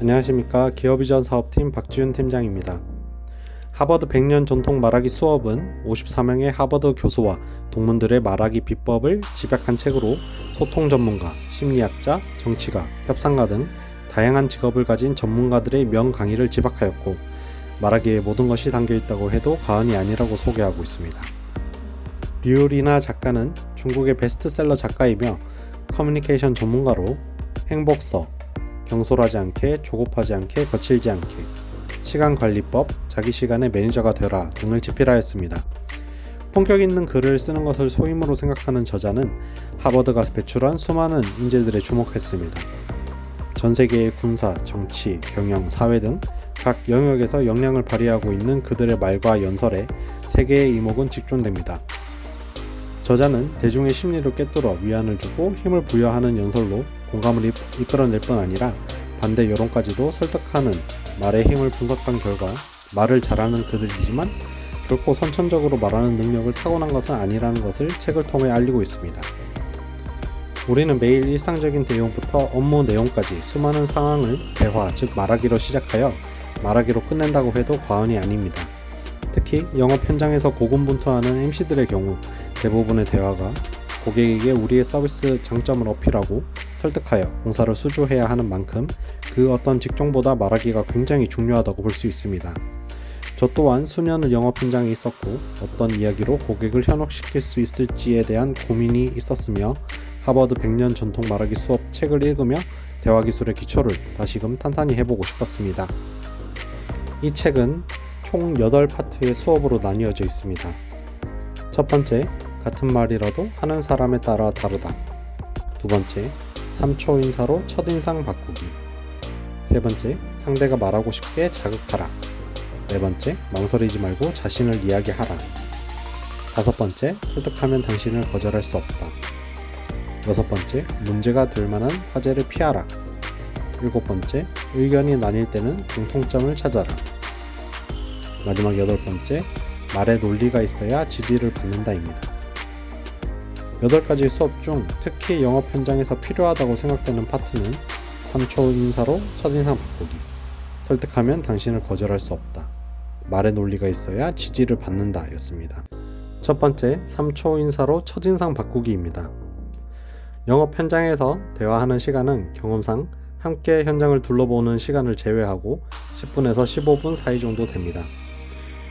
안녕하십니까. 기업이전 사업팀 박지훈 팀장입니다. 하버드 100년 전통 말하기 수업은 54명의 하버드 교수와 동문들의 말하기 비법을 집약한 책으로 소통 전문가, 심리학자, 정치가, 협상가 등 다양한 직업을 가진 전문가들의 명강의를 집약하였고, 말하기에 모든 것이 담겨있다고 해도 과언이 아니라고 소개하고 있습니다. 류리나 작가는 중국의 베스트셀러 작가이며 커뮤니케이션 전문가로 행복서, 경솔하지 않게, 조급하지 않게, 거칠지 않게, 시간관리법, 자기 시간의 매니저가 되라 등을 집필하였습니다. 품격 있는 글을 쓰는 것을 소임으로 생각하는 저자는 하버드가 배출한 수많은 인재들에 주목했습니다. 전 세계의 군사, 정치, 경영, 사회 등 각 영역에서 역량을 발휘하고 있는 그들의 말과 연설에 세계의 이목은 집중됩니다. 저자는 대중의 심리를 꿰뚫어 위안을 주고 힘을 부여하는 연설로 공감을 이끌어낼 뿐 아니라 반대 여론까지도 설득하는 말의 힘을 분석한 결과 말을 잘하는 그들이지만 결코 선천적으로 말하는 능력을 타고난 것은 아니라는 것을 책을 통해 알리고 있습니다. 우리는 매일 일상적인 내용부터 업무 내용까지 수많은 상황을 대화, 즉 말하기로 시작하여 말하기로 끝낸다고 해도 과언이 아닙니다. 특히 영업 현장에서 고군분투하는 MC들의 경우 대부분의 대화가 고객에게 우리의 서비스 장점을 어필하고 설득하여 공사를 수주해야 하는 만큼 그 어떤 직종보다 말하기가 굉장히 중요하다고 볼 수 있습니다. 저 또한 수년을 영업 현장에 있었고 어떤 이야기로 고객을 현혹시킬 수 있을지에 대한 고민이 있었으며 하버드 100년 전통 말하기 수업 책을 읽으며 대화 기술의 기초를 다시금 탄탄히 해보고 싶었습니다. 이 책은 총 8파트의 수업으로 나뉘어져 있습니다. 첫 번째, 같은 말이라도 하는 사람에 따라 다르다. 두 번째, 3초 인사로 첫인상 바꾸기. 세 번째, 상대가 말하고 싶게 자극하라. 네 번째, 망설이지 말고 자신을 이야기하라. 다섯 번째, 설득하면 당신을 거절할 수 없다. 여섯 번째, 문제가 될 만한 화제를 피하라. 일곱 번째, 의견이 나뉠 때는 공통점을 찾아라. 마지막 여덟 번째, 말에 논리가 있어야 지지를 받는다입니다. 8가지 수업 중 특히 영업 현장에서 필요하다고 생각되는 파트는 3초 인사로 첫인상 바꾸기, 설득하면 당신을 거절할 수 없다, 말에 논리가 있어야 지지를 받는다 였습니다. 첫 번째, 3초 인사로 첫인상 바꾸기입니다. 영업 현장에서 대화하는 시간은 경험상 함께 현장을 둘러보는 시간을 제외하고 10분에서 15분 사이 정도 됩니다.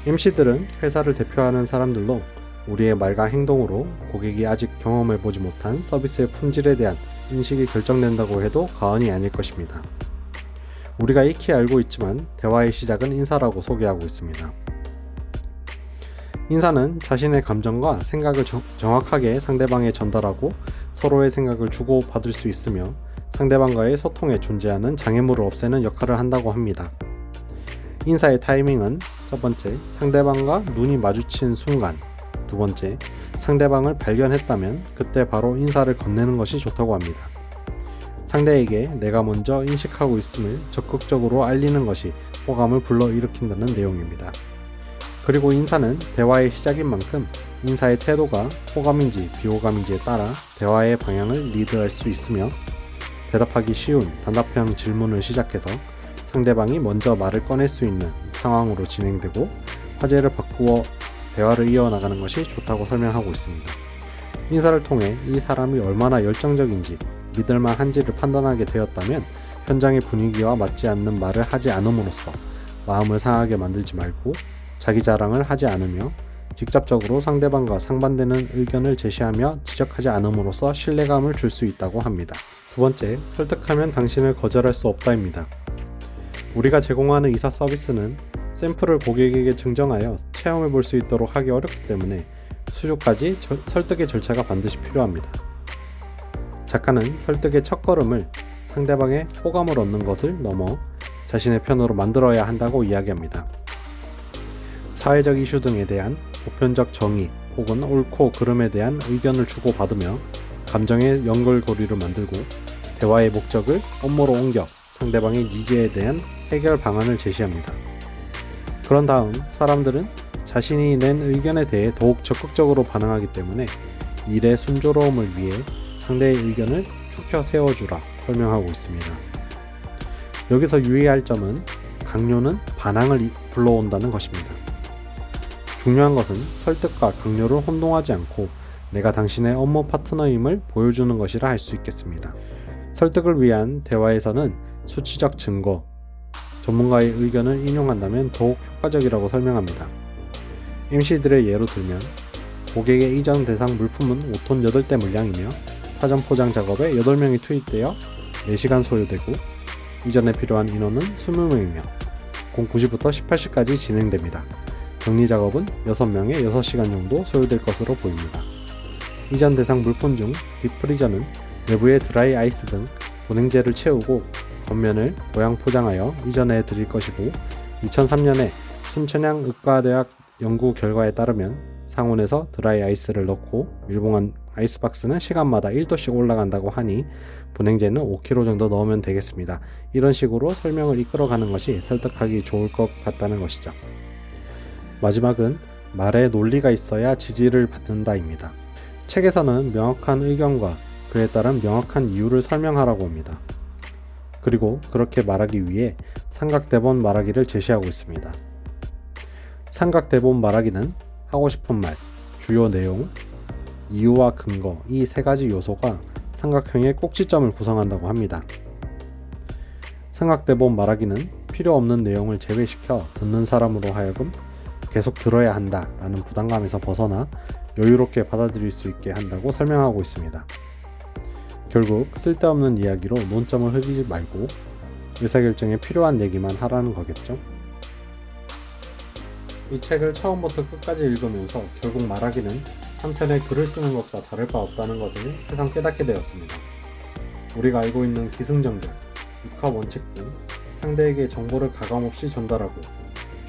MC들은 회사를 대표하는 사람들로 우리의 말과 행동으로 고객이 아직 경험해보지 못한 서비스의 품질에 대한 인식이 결정된다고 해도 과언이 아닐 것입니다. 우리가 익히 알고 있지만 대화의 시작은 인사라고 소개하고 있습니다. 인사는 자신의 감정과 생각을 정확하게 상대방에 전달하고 서로의 생각을 주고받을 수 있으며 상대방과의 소통에 존재하는 장애물을 없애는 역할을 한다고 합니다. 인사의 타이밍은 첫 번째, 상대방과 눈이 마주친 순간. 두 번째, 상대방을 발견했다면 그때 바로 인사를 건네는 것이 좋다고 합니다. 상대에게 내가 먼저 인식하고 있음을 적극적으로 알리는 것이 호감을 불러일으킨다는 내용입니다. 그리고 인사는 대화의 시작인 만큼 인사의 태도가 호감인지 비호감인지에 따라 대화의 방향을 리드할 수 있으며 대답하기 쉬운 단답형 질문을 시작해서 상대방이 먼저 말을 꺼낼 수 있는 상황으로 진행되고 화제를 바꾸어 대화를 이어나가는 것이 좋다고 설명하고 있습니다. 인사를 통해 이 사람이 얼마나 열정적인지 믿을만한지를 판단하게 되었다면 현장의 분위기와 맞지 않는 말을 하지 않음으로써 마음을 상하게 만들지 말고 자기 자랑을 하지 않으며 직접적으로 상대방과 상반되는 의견을 제시하며 지적하지 않음으로써 신뢰감을 줄 수 있다고 합니다. 두 번째, 설득하면 당신을 거절할 수 없다입니다. 우리가 제공하는 이사 서비스는 샘플을 고객에게 증정하여 체험해 볼 수 있도록 하기 어렵기 때문에 수주까지 설득의 절차가 반드시 필요합니다. 작가는 설득의 첫걸음을 상대방의 호감을 얻는 것을 넘어 자신의 편으로 만들어야 한다고 이야기합니다. 사회적 이슈 등에 대한 보편적 정의 혹은 옳고 그름에 대한 의견을 주고받으며 감정의 연결고리를 만들고 대화의 목적을 업무로 옮겨 상대방의 니즈에 대한 해결 방안을 제시합니다. 그런 다음 사람들은 자신이 낸 의견에 대해 더욱 적극적으로 반응하기 때문에 일의 순조로움을 위해 상대의 의견을 추켜 세워주라 설명하고 있습니다. 여기서 유의할 점은 강요는 반항을 불러온다는 것입니다. 중요한 것은 설득과 강요를 혼동하지 않고 내가 당신의 업무 파트너임을 보여주는 것이라 할 수 있겠습니다. 설득을 위한 대화에서는 수치적 증거, 전문가의 의견을 인용한다면 더욱 효과적이라고 설명합니다. MC들의 예로 들면 고객의 이전 대상 물품은 5톤 8대 물량이며 사전 포장 작업에 8명이 투입되어 4시간 소요되고 이전에 필요한 인원은 20명이며 09시부터 18시까지 진행됩니다. 정리 작업은 6명에 6시간 정도 소요될 것으로 보입니다. 이전 대상 물품 중 딥프리저는 내부에 드라이 아이스 등 보냉제를 채우고 겉면을 보양 포장하여 이전해 드릴 것이고 2003년에 순천향 의과대학 연구 결과에 따르면 상온에서 드라이 아이스를 넣고 밀봉한 아이스박스는 시간마다 1도씩 올라간다고 하니 보냉제는 5kg 정도 넣으면 되겠습니다. 이런 식으로 설명을 이끌어가는 것이 설득하기 좋을 것 같다는 것이죠. 마지막은 말에 논리가 있어야 지지를 받는다입니다. 책에서는 명확한 의견과 그에 따른 명확한 이유를 설명하라고 합니다. 그리고 그렇게 말하기 위해 삼각대본 말하기를 제시하고 있습니다. 삼각대본 말하기는 하고 싶은 말, 주요 내용, 이유와 근거 이 세 가지 요소가 삼각형의 꼭지점을 구성한다고 합니다. 삼각대본 말하기는 필요 없는 내용을 제외시켜 듣는 사람으로 하여금 계속 들어야 한다 라는 부담감에서 벗어나 여유롭게 받아들일 수 있게 한다고 설명하고 있습니다. 결국 쓸데없는 이야기로 논점을 흐리지 말고 의사결정에 필요한 얘기만 하라는 거겠죠. 이 책을 처음부터 끝까지 읽으면서 결국 말하기는 한편의 글을 쓰는 것과 다를 바 없다는 것을 새삼 깨닫게 되었습니다. 우리가 알고 있는 기승전결, 육합 원칙 등 상대에게 정보를 가감없이 전달하고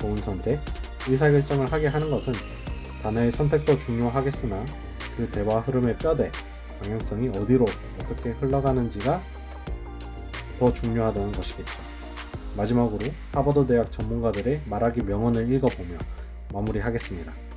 좋은 선택, 의사결정을 하게 하는 것은 단어의 선택도 중요하겠으나 그 대화 흐름의 뼈대, 방향성이 어디로 어떻게 흘러가는지가 더 중요하다는 것이겠죠. 마지막으로 하버드 대학 전문가들의 말하기 명언을 읽어보며 마무리하겠습니다.